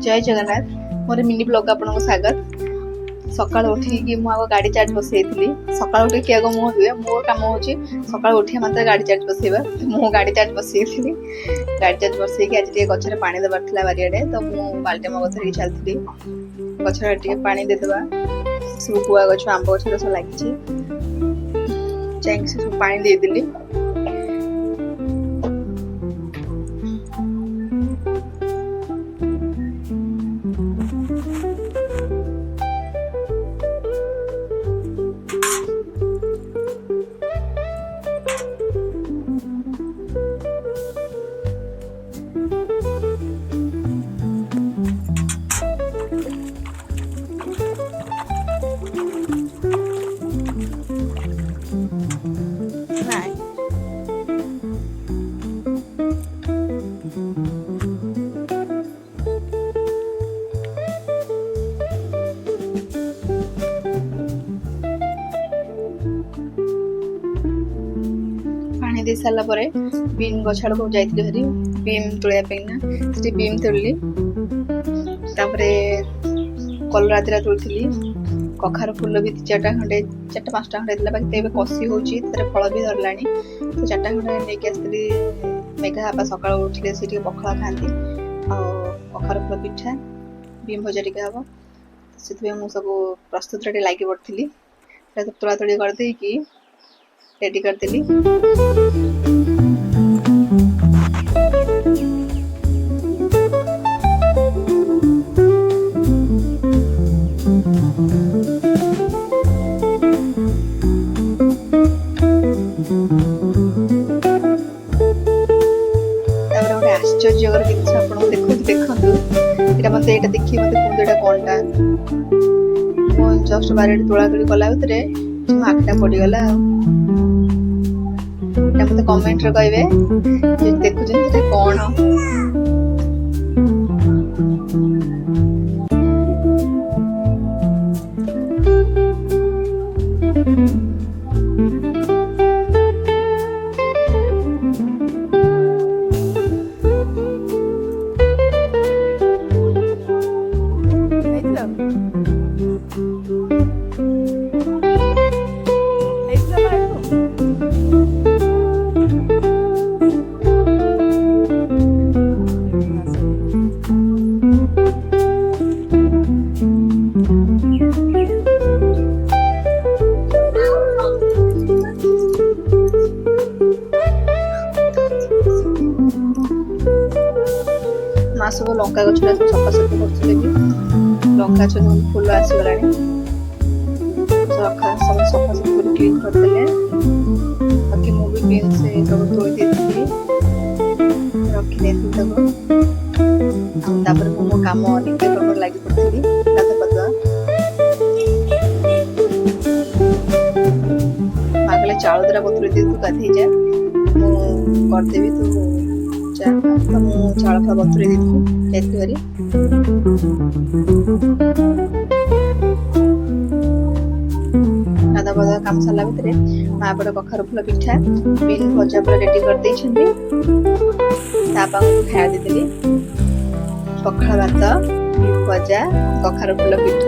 जय जगन्नाथ मोर mini blog आपको स्वागत। सका उठिकी मुझे गाड़ी चार्ज बसई सका उठिकी आग मुँह धुए मो कम हो सका उठिया मात्र गाड़ी चार्ज बसैबा मु गाड़ी चार्ज बसई गाड़ी चार्ज बसई आज गचर पानी देवार था बारियाडे तो मुझे बाल्टी मग धरिकी चलती गचर पानी देदेबा सब गुआ गछ आंब गछ सब लगी सब पानी देदेली। पानी दे सारा बीम गछाड़ को जाइए हरी बीम तोड़ापना बीम तोड़ली कलरादरा तोड़ी कखार फूल भी 4टा खंडे 4टा 5टा खंडे बाकी कषि हो फल भी धरला तो 4टा खंडे नहीं आसती मेघा बापा सका उठे से पखाला खाती कखार फूल पिठा बीम भजा टे हम से मुझे सब प्रस्तुत लगी पड़ी तोड़ा तोड़ी करदे रेडी करदेली। आश्चर्यकर जिन आप देखते मत ये देखिए मत कहते कौनटा जस्ट बारे तोड़ा तोड़ी कला भितर आखिटा पड़गला मत कमेंट रे कहे देखुं कौन सब लंका गछ सफासफी करते लंका फूल आसगला सब सफासफी कर क्लीन करदे बाकी मुझे बीन से सब तोड़ी रखी मो कम नित्य कर्म लगी पड़ी गाधा पाधुआ मागले चाउल द्वारा बतुरे दे तू गाधे जा करदेवी तू तो मुझे चाउल फा बतुरे दी गाधा पाधुआ कम सरला भितर माँ पटे कखार फूल पिठा बीन भजा पूरा रेडी कर खाया देदेली पखाल भात बीन भजा कखार फूल पिठ